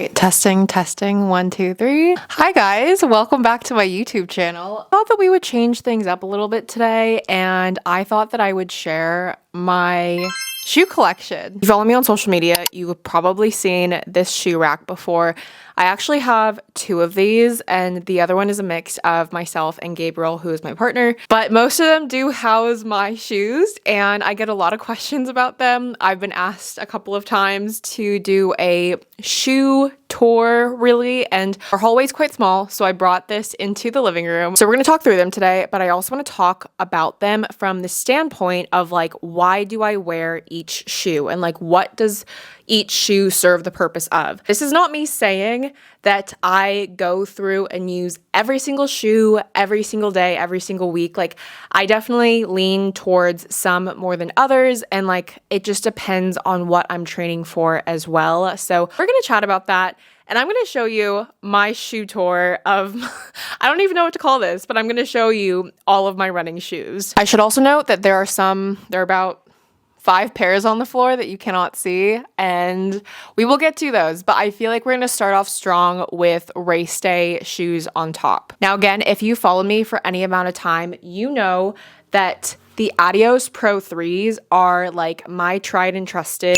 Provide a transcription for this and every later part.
right, testing, 1, 2, 3. Hi guys, welcome back to my YouTube channel. I thought that we would change things up a little bit today, and I thought that I would share my shoe collection. If you follow me on social media, you've probably seen this shoe rack before. I actually have 2 of these, and the other one is a mix of myself and Gabriel, who is my partner. But most of them do house my shoes, and I get a lot of questions about them. I've been asked a couple of times to do a shoe tour, really, and our hallway's quite small, so I brought this into the living room. So we're gonna talk through them today, but I also want to talk about them from the standpoint of like, why do I wear each shoe, and like, what does each shoe serve the purpose of? This is not me saying that I go through and use every single shoe every single day, every single week. Like, I definitely lean towards some more than others, and like, it just depends on what I'm training for as well. So we're gonna chat about that. And I'm going to show you my shoe tour of, I don't even know what to call this, but I'm going to show you all of my running shoes. I should also note that there are about 5 pairs on the floor that you cannot see, and we will get to those, but I feel like we're going to start off strong with race day shoes on top. Now, again, if you follow me for any amount of time, you know that the Adidas Pro 3s are like my tried and trusted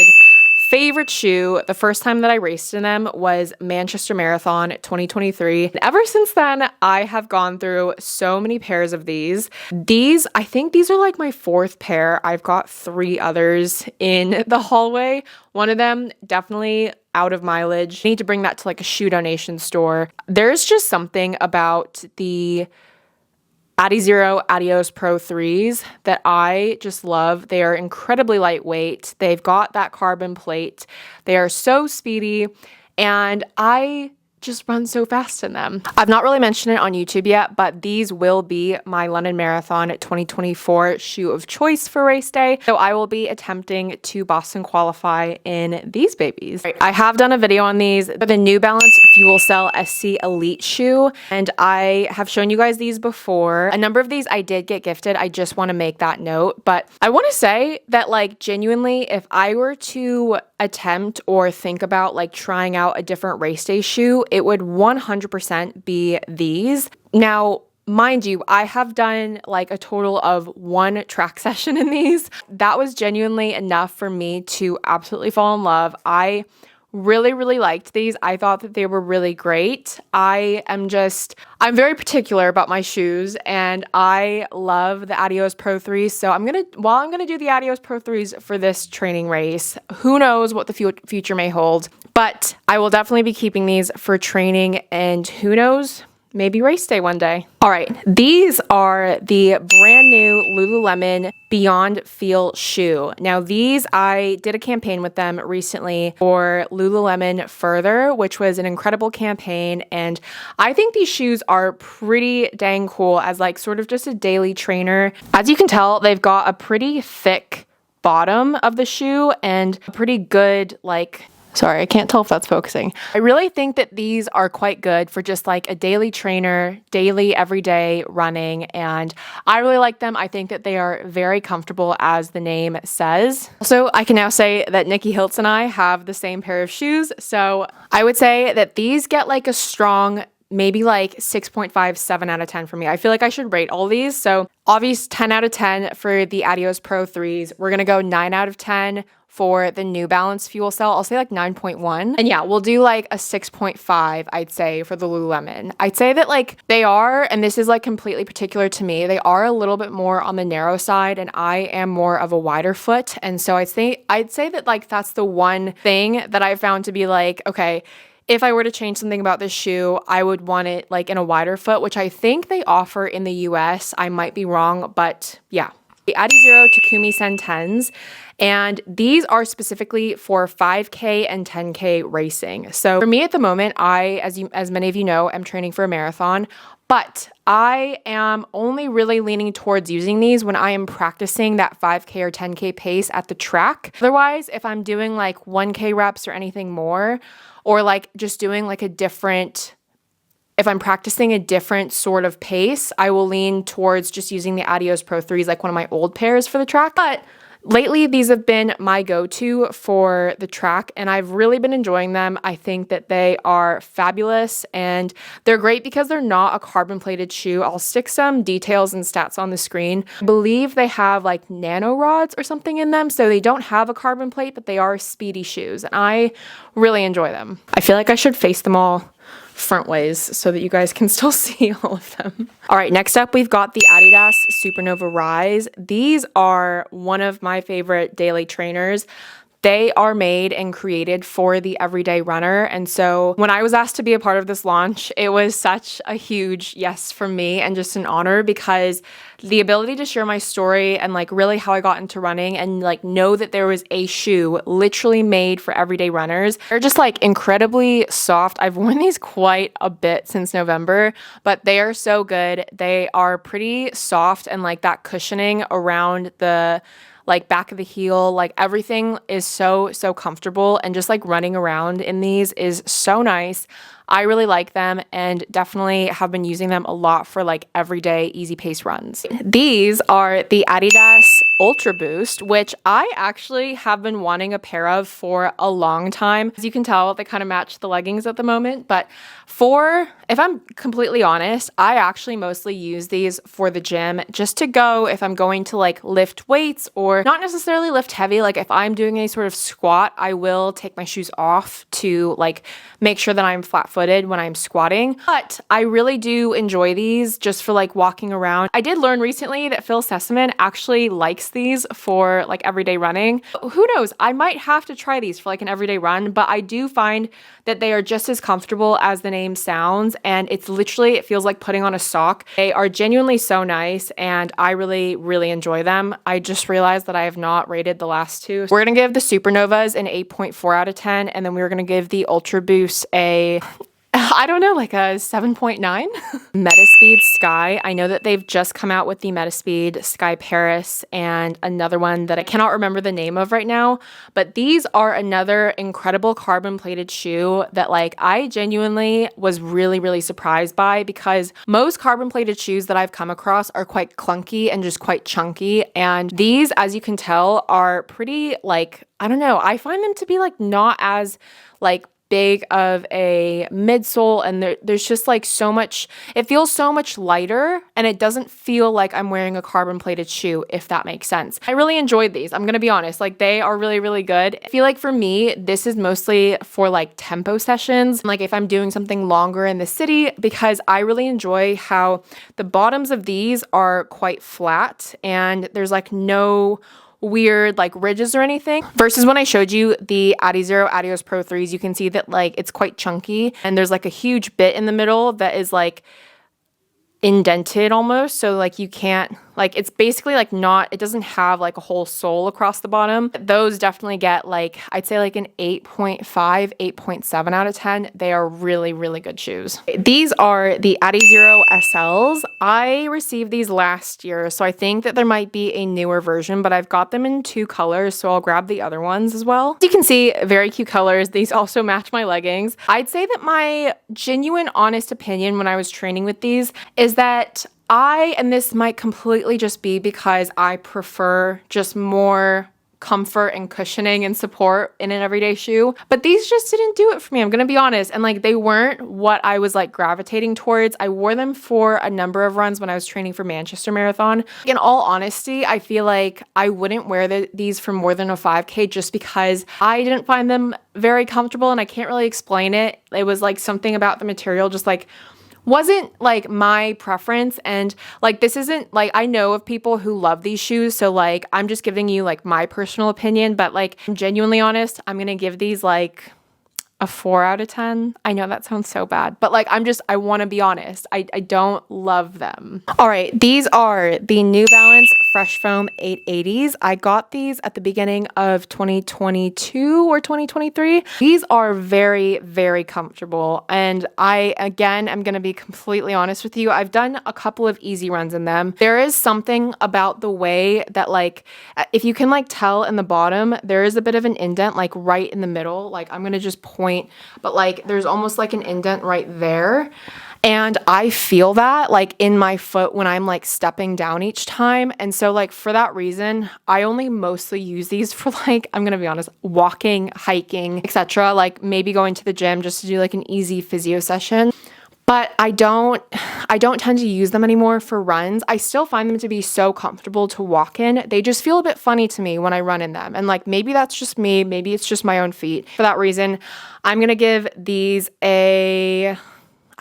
favorite shoe. The first time that I raced in them was Manchester Marathon 2023. And ever since then, I have gone through so many pairs of these. I think these are like my 4th pair. I've got 3 others in the hallway. One of them definitely out of mileage. I need to bring that to like a shoe donation store. There's just something about the Addzero Adidas Pro 3s that I just love. They are incredibly lightweight. They've got that carbon plate. They are so speedy, and I just run so fast in them. I've not really mentioned it on YouTube yet, but these will be my London Marathon 2024 shoe of choice for race day. So I will be attempting to Boston qualify in these babies. I have done a video on these. They're the New Balance Fuel Cell SC Elite shoe, and I have shown you guys these before. A number of these I did get gifted. I just want to make that note, but I want to say that like, genuinely, if I were to attempt or think about like trying out a different race day shoe, it would 100% be these. Now, mind you, I have done like a total of 1 track session in these. That was genuinely enough for me to absolutely fall in love. I really liked these. I thought that they were really great. I'm very particular about my shoes, and I love the Adidas Pro 3s. So I'm gonna do the Adidas Pro 3s for this training race. Who knows what the future may hold, but I will definitely be keeping these for training, and who knows, maybe race day one day. All right, these are the brand new Lululemon Beyond Feel shoe. Now these, I did a campaign with them recently for Lululemon Further, which was an incredible campaign, and I think these shoes are pretty dang cool as like sort of just a daily trainer. As you can tell, they've got a pretty thick bottom of the shoe and a pretty good like, sorry, I can't tell if that's focusing. I really think that these are quite good for just like a daily trainer, daily, everyday running, and I really like them. I think that they are very comfortable, as the name says. Also, I can now say that Nikki Hiltz and I have the same pair of shoes, so I would say that these get like a strong maybe like 6.5, 7 out of 10 for me. I feel like I should rate all these. So obvious 10 out of 10 for the Adidas Pro 3s. We're gonna go 9 out of 10 for the New Balance Fuel Cell. I'll say like 9.1. And yeah, we'll do like a 6.5, I'd say, for the Lululemon. I'd say that like they are, and this is like completely particular to me, they are a little bit more on the narrow side, and I am more of a wider foot. And so I'd say that like that's the one thing that I found to be like, okay, if I were to change something about this shoe, I would want it like in a wider foot, which I think they offer in the US. I might be wrong, but yeah. The Addzero Takumi Sen 10s, and these are specifically for 5K and 10K racing. So for me at the moment, as many of you know, I'm training for a marathon, but I am only really leaning towards using these when I am practicing that 5K or 10K pace at the track. Otherwise, if I'm doing like 1K reps or anything more, or like just doing like if I'm practicing a different sort of pace, I will lean towards just using the Adidas Pro 3s, like one of my old pairs for the track. But Lately, these have been my go-to for the track, and I've really been enjoying them. I think that they are fabulous, and they're great because they're not a carbon-plated shoe. I'll stick some details and stats on the screen. I believe they have like nano rods or something in them, so they don't have a carbon plate, but they are speedy shoes, and I really enjoy them. I feel like I should face them all front ways so that you guys can still see all of them. All right, next up we've got the Adidas Supernova Rise. These are one of my favorite daily trainers. They are made and created for the everyday runner. And so when I was asked to be a part of this launch, it was such a huge yes from me and just an honor, because the ability to share my story and like really how I got into running and like know that there was a shoe literally made for everyday runners. They're just like incredibly soft. I've worn these quite a bit since November, but they are so good. They are pretty soft, and like that cushioning around the like back of the heel, like everything is so comfortable, and just like running around in these is so nice. I really like them and definitely have been using them a lot for like everyday easy pace runs. These are the Adidas Ultra Boost, which I actually have been wanting a pair of for a long time. As you can tell, they kind of match the leggings at the moment, but if I'm completely honest, I actually mostly use these for the gym, just to go if I'm going to like lift weights, or not necessarily lift heavy. Like if I'm doing any sort of squat, I will take my shoes off to like make sure that I'm flat-footed when I'm squatting. But I really do enjoy these just for like walking around. I did learn recently that Phil Sessamon actually likes these for like everyday running. Who knows? I might have to try these for like an everyday run, but I do find that they are just as comfortable as the name sounds, and it feels like putting on a sock. They are genuinely so nice, and I really enjoy them. I just realized that I have not rated the last two. We're gonna give the Supernovas an 8.4 out of 10, and then we're gonna give the Ultra Boost I don't know, like a 7.9. Metaspeed Sky. I know that they've just come out with the Metaspeed Sky Paris and another one that I cannot remember the name of right now, but these are another incredible carbon plated shoe that like I genuinely was really surprised by, because most carbon plated shoes that I've come across are quite clunky and just quite chunky, and these, as you can tell, are pretty like, I don't know, I find them to be like not as like big of a midsole, and there's just like so much, it feels so much lighter, and it doesn't feel like I'm wearing a carbon plated shoe, if that makes sense. I really enjoyed these. I'm gonna be honest, like they are really good. I feel like for me, this is mostly for like tempo sessions, like if I'm doing something longer in the city, because I really enjoy how the bottoms of these are quite flat and there's like no weird like ridges or anything, versus when I showed you the Addzero Adidas Pro 3s, you can see that like it's quite chunky and there's like a huge bit in the middle that is like indented almost, so like you can't, like it's basically like not, it doesn't have like a whole sole across the bottom. Those definitely get like, I'd say like an 8.5, 8.7 out of 10. They are really good shoes. These are the Addzero SLs. I received these last year, so I think that there might be a newer version, but I've got them in 2 colors, so I'll grab the other ones as well. As you can see, very cute colors. These also match my leggings. I'd say that my genuine honest opinion when I was training with these is that and this might completely just be because I prefer just more comfort and cushioning and support in an everyday shoe, but these just didn't do it for me. I'm gonna be honest, and like they weren't what I was like gravitating towards. I wore them for a number of runs when I was training for Manchester Marathon. In all honesty, I feel like I wouldn't wear these for more than a 5K, just because I didn't find them very comfortable, and I can't really explain it. It was like something about the material just like wasn't like my preference, and like this isn't like, I know of people who love these shoes, so like I'm just giving you like my personal opinion, but like I'm genuinely honest, I'm gonna give these like a 4 out of 10. I know that sounds so bad, but like I want to be honest. I don't love them. All right, these are the New Balance Fresh Foam 880s. I got these at the beginning of 2022 or 2023. These are very comfortable, and I again am going to be completely honest with you. I've done a couple of easy runs in them. There is something about the way that like, if you can like tell in the bottom, there is a bit of an indent like right in the middle. Like I'm going to just point, but like there's almost like an indent right there. And I feel that like in my foot when I'm like stepping down each time. And so like for that reason, I only mostly use these for like, I'm gonna be honest, walking, hiking, etc. Like maybe going to the gym just to do like an easy physio session. But I don't tend to use them anymore for runs. I still find them to be so comfortable to walk in. They just feel a bit funny to me when I run in them. And like maybe that's just me, maybe it's just my own feet. For that reason, I'm gonna give these I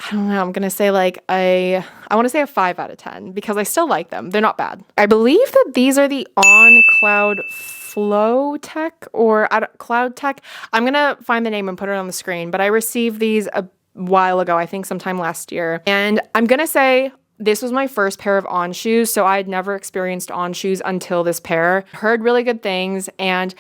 don't know, I'm gonna say like I wanna say a 5 out of 10 because I still like them. They're not bad. I believe that these are the OnCloud Flow Tech or Cloud Tech. I'm gonna find the name and put it on the screen, but I received these a while ago, I think sometime last year. And I'm gonna say this was my first pair of On shoes, so I had never experienced On shoes until this pair. Heard really good things, and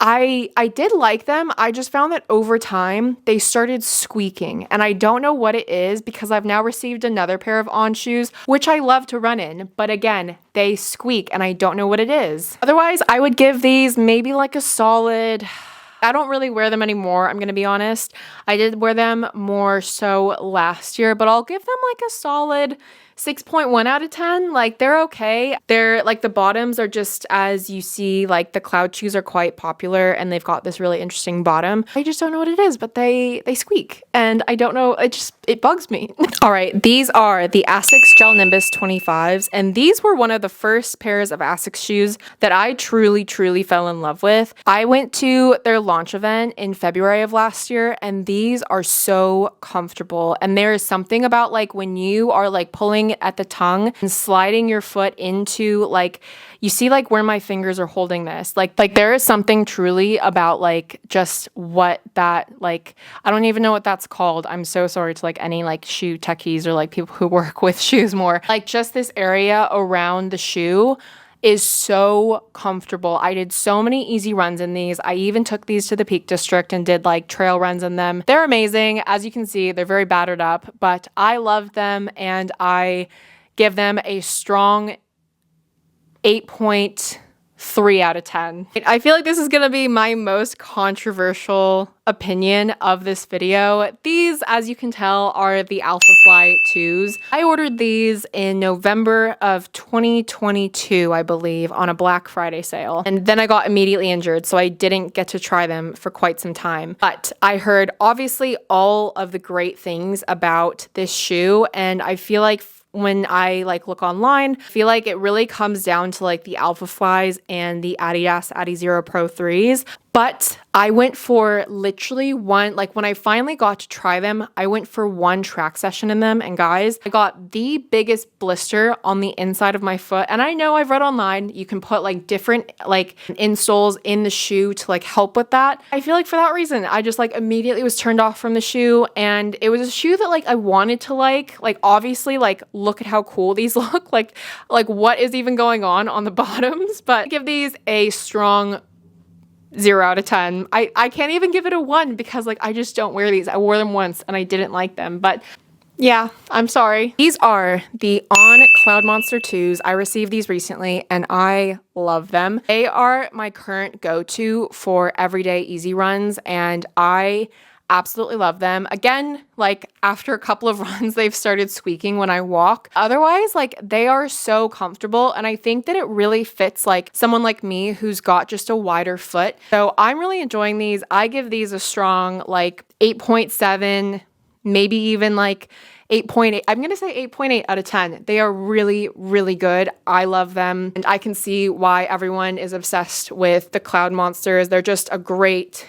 I did like them. I just found that over time they started squeaking, and I don't know what it is because I've now received another pair of On shoes, which I love to run in, but again, they squeak and I don't know what it is. Otherwise, I would give these maybe like a solid, I don't really wear them anymore, I'm gonna be honest. I did wear them more so last year, but I'll give them like a solid 6.1 out of 10. Like they're okay. They're like the bottoms are just as you see, like the Cloud shoes are quite popular and they've got this really interesting bottom. I just don't know what it is, but they squeak and I don't know, it bugs me. All right, these are the Asics Gel Nimbus 25s, and these were one of the first pairs of Asics shoes that I truly fell in love with. I went to their launch event in February of last year, and these are so comfortable. And there is something about like when you are like pulling at the tongue and sliding your foot into like, you see like where my fingers are holding this, like there is something truly about like just what that, like I don't even know what that's called. I'm so sorry to like any like shoe techies or like people who work with shoes more. Like just this area around the shoe is so comfortable. I did so many easy runs in these. I even took these to the Peak District and did like trail runs in them. They're amazing. As you can see, they're very battered up, but I love them and I give them a strong 8.3 out of 10. I feel like this is gonna be my most controversial opinion of this video. These, as you can tell, are the AlphaFly IIs. I ordered these in November of 2022, I believe, on a Black Friday sale. And then I got immediately injured, so I didn't get to try them for quite some time. But I heard obviously all of the great things about this shoe, and I feel like when I like look online, I feel like it really comes down to like the AlphaFlys and the Adidas Add Pro 3s. But I went for literally one, like when I finally got to try them, I went for one track session in them. And guys, I got the biggest blister on the inside of my foot. And I know I've read online, you can put like different like insoles in the shoe to like help with that. I feel like for that reason, I just like immediately was turned off from the shoe. And it was a shoe that like I wanted to like obviously like look at how cool these look, like what is even going on the bottoms. But I give these a strong 0 out of 10. I can't even give it a 1 because like I just don't wear these. I wore them once and I didn't like them, but yeah, I'm sorry. These are the OnCloud Monster 2s. I received these recently and I love them. They are my current go-to for everyday easy runs and I absolutely love them. Again, like after a couple of runs, they've started squeaking when I walk. Otherwise, like they are so comfortable. And I think that it really fits like someone like me who's got just a wider foot. So I'm really enjoying these. I give these a strong like 8.7, maybe even like 8.8. I'm going to say 8.8 out of 10. They are really good. I love them. And I can see why everyone is obsessed with the Cloud Monsters. They're just a great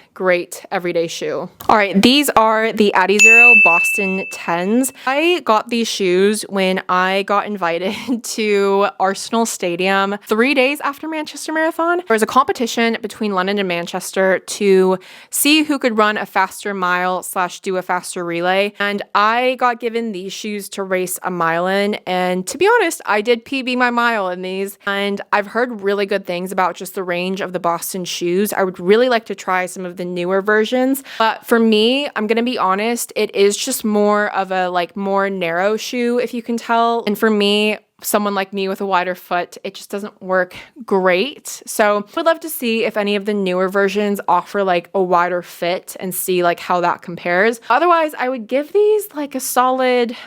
everyday shoe. All right, these are the Addzero Boston 10s. I got these shoes when I got invited to Arsenal Stadium 3 days after Manchester Marathon. There was a competition between London and Manchester to see who could run a faster mile / do a faster relay. And I got given these shoes to race a mile in. And to be honest, I did PB my mile in these. And I've heard really good things about just the range of the Boston shoes. I would really like to try some of the newer versions, but for me, I'm gonna be honest, it is just more of a like more narrow shoe, if you can tell. And for me, someone like me with a wider foot, it just doesn't work great. So I would love to see if any of the newer versions offer like a wider fit and see like how that compares. Otherwise, I would give these like a solid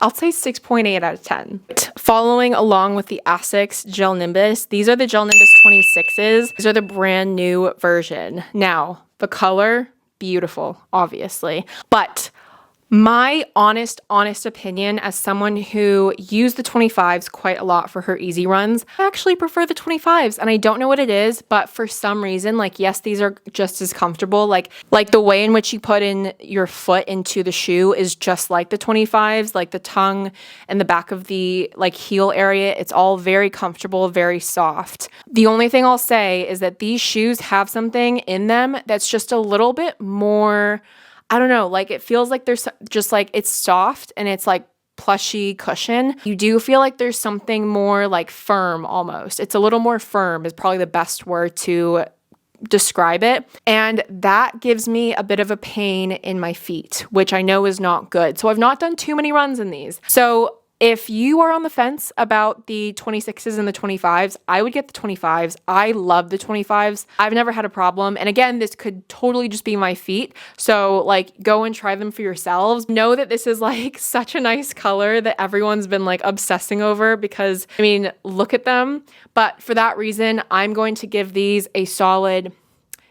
I'll say 6.8 out of 10. Following along with the Asics Gel Nimbus, these are the Gel Nimbus 26s. These are the brand new version. Now, the color, beautiful, obviously. But my honest opinion as someone who used the 25s quite a lot for her easy runs, I actually prefer the 25s, and I don't know what it is, but for some reason, like, yes, these are just as comfortable. Like the way in which you put in your foot into the shoe is just like the 25s, like the tongue and the back of the like heel area. It's all very comfortable, very soft. The only thing I'll say is that these shoes have something in them that's just a little bit more, I don't know, like it feels like there's just like it's soft and it's like plushy cushion. You do feel like there's something more like firm almost. It's a little more firm is probably the best word to describe it. And that gives me a bit of a pain in my feet, which I know is not good. So I've not done too many runs in these. So if you are on the fence about the 26s and the 25s, I would get the 25s. I love the 25s. I've never had a problem. And again, this could totally just be my feet. So like go and try them for yourselves. Know that this is like such a nice color that everyone's been like obsessing over because I mean, look at them. But for that reason, I'm going to give these a solid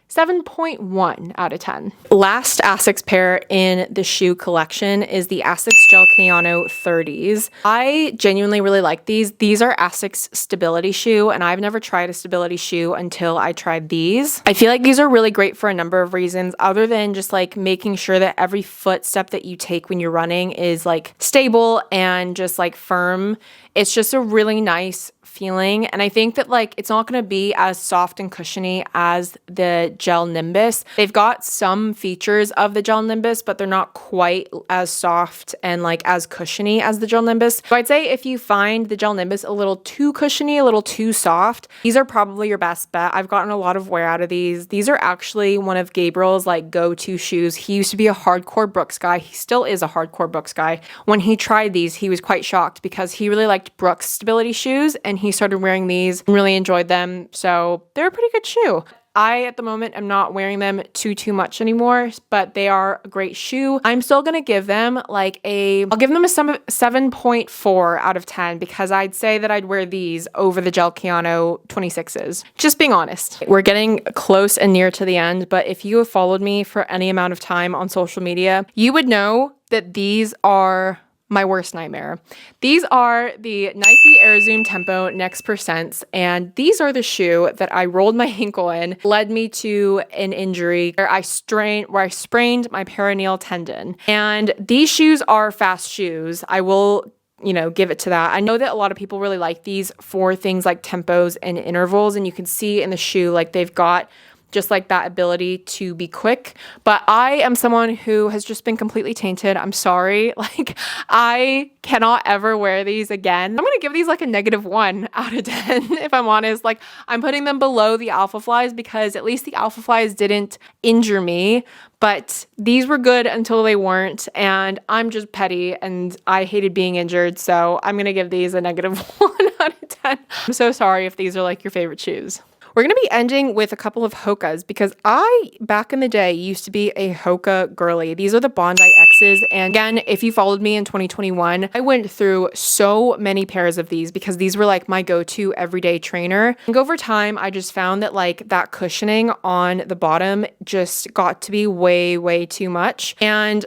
7.1 out of 10. Last Asics pair in the shoe collection is the Asics Gel Kayano 30s. I genuinely really like these. These are Asics stability shoe, and I've never tried a stability shoe until I tried these. I feel like these are really great for a number of reasons, other than just like making sure that every footstep that you take when you're running is like stable and just like firm. It's just a really nice feeling. And I think that like it's not going to be as soft and cushiony as the Gel Nimbus. They've got some features of the Gel Nimbus, but they're not quite as soft and like as cushiony as the Gel Nimbus. So I'd say if you find the Gel Nimbus a little too cushiony, a little too soft, these are probably your best bet. I've gotten a lot of wear out of these. These are actually one of Gabriel's like go-to shoes. He used to be a hardcore Brooks guy. He still is a hardcore Brooks guy. When he tried these, he was quite shocked because he really liked Brooks stability shoes and he started wearing these and really enjoyed them. So they're a pretty good shoe. I, at the moment, am not wearing them too much anymore, but they are a great shoe. I'm still going to give them like I'll give them a 7.4 out of 10 because I'd say that I'd wear these over the Gel Kayano 26s. Just being honest. We're getting close and near to the end, but if you have followed me for any amount of time on social media, you would know that these are my worst nightmare. These are the Nike Air Zoom Tempo Next Percents, and these are the shoe that I rolled my ankle in, led me to an injury where I sprained my peroneal tendon. And these shoes are fast shoes. I will give it to that. I know that a lot of people really like these for things like tempos and intervals, and you can see in the shoe like they've got just like that ability to be quick. But I am someone who has just been completely tainted. I'm sorry. Like I cannot ever wear these again. I'm going to give these like a -1 out of 10 if I'm honest. Like I'm putting them below the AlphaFlies because at least the AlphaFlies didn't injure me, but these were good until they weren't. And I'm just petty and I hated being injured. So I'm going to give these a -1 out of 10. I'm so sorry if these are like your favorite shoes. We're going to be ending with a couple of Hokas because I, back in the day, used to be a Hoka girly. These are the Bondi X's. And again, if you followed me in 2021, I went through so many pairs of these because these were like my go-to everyday trainer. And over time, I just found that like that cushioning on the bottom just got to be way too much. And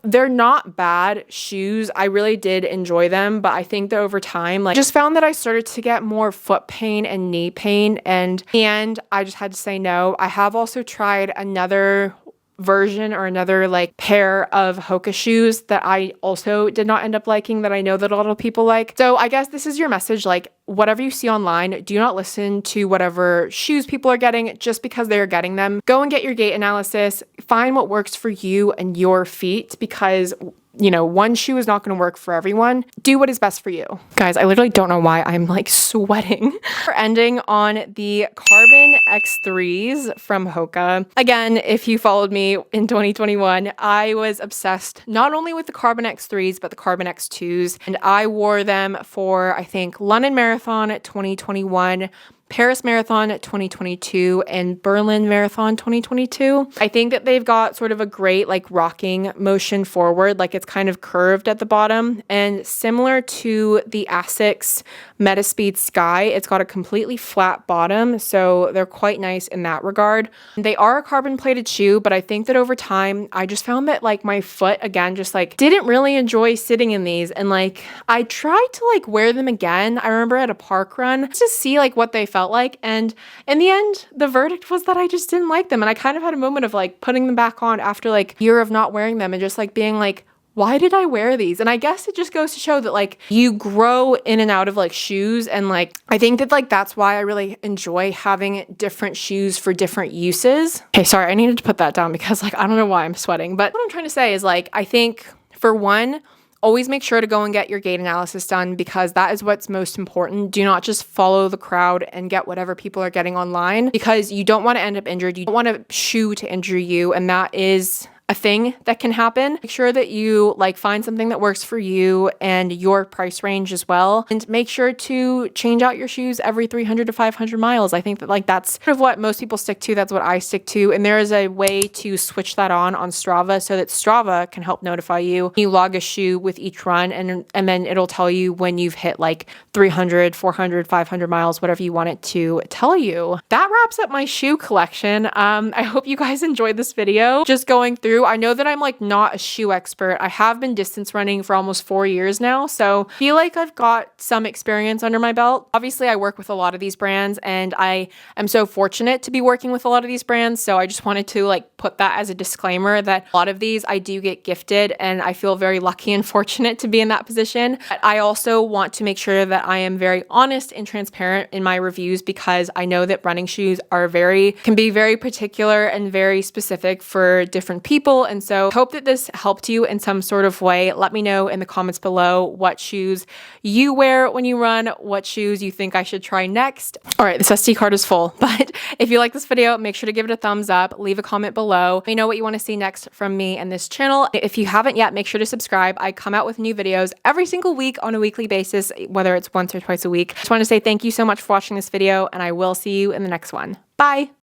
they're not bad shoes. I really did enjoy them, but I think that over time, like, just found that I started to get more foot pain and knee pain, and in the end, I just had to say no. I have also tried another version or another like pair of Hoka shoes that I also did not end up liking that I know that a lot of people like. So I guess this is your message, like whatever you see online, do not listen to whatever shoes people are getting just because they're getting them. Go and get your gait analysis, find what works for you and your feet because one shoe is not going to work for everyone. Do what is best for you. Guys, I literally don't know why I'm like sweating. We're ending on the Carbon X3s from Hoka. Again, if you followed me in 2021, I was obsessed not only with the Carbon X3s, but the Carbon X2s. And I wore them for, I think, London Marathon 2021, Paris Marathon 2022 and Berlin Marathon 2022. I think that they've got sort of a great like rocking motion forward, like it's kind of curved at the bottom, and similar to the Asics Metaspeed Sky, it's got a completely flat bottom, so they're quite nice in that regard. They are a carbon plated shoe, but I think that over time I just found that like my foot again just like didn't really enjoy sitting in these, and like I tried to like wear them again, I remember at a park run, to see like what they felt like, and in the end the verdict was that I just didn't like them, and I kind of had a moment of like putting them back on after like a year of not wearing them and just like being like, why did I wear these? And I guess it just goes to show that like you grow in and out of like shoes, and like I think that like that's why I really enjoy having different shoes for different uses. Okay, sorry, I needed to put that down because like I don't know why I'm sweating, but what I'm trying to say is like I think for one, always make sure to go and get your gait analysis done, because that is what's most important. Do not just follow the crowd and get whatever people are getting online, because you don't want to end up injured. You don't want a shoe to injure you, and that is a thing that can happen. Make sure that you like find something that works for you and your price range as well, and make sure to change out your shoes every 300 to 500 miles. I think that like that's sort of what most people stick to. That's what I stick to, and there is a way to switch that on Strava so that Strava can help notify you. You log a shoe with each run, and then it'll tell you when you've hit like 300, 400, 500 miles, whatever you want it to tell you. That wraps up my shoe collection. I hope you guys enjoyed this video. Just going through, I know that I'm like not a shoe expert. I have been distance running for almost 4 years now, so I feel like I've got some experience under my belt. Obviously, I work with a lot of these brands, and I am so fortunate to be working with a lot of these brands, so I just wanted to like put that as a disclaimer that a lot of these I do get gifted, and I feel very lucky and fortunate to be in that position. But I also want to make sure that I am very honest and transparent in my reviews, because I know that running shoes can be very particular and very specific for different people. And so I hope that this helped you in some sort of way. Let me know in the comments below what shoes you wear when you run, what shoes you think I should try next. All right, this SD card is full, but if you like this video, make sure to give it a thumbs up, leave a comment below. Let me know what you want to see next from me and this channel. If you haven't yet, make sure to subscribe. I come out with new videos every single week on a weekly basis, whether it's once or twice a week. Just want to say thank you so much for watching this video, and I will see you in the next one. Bye.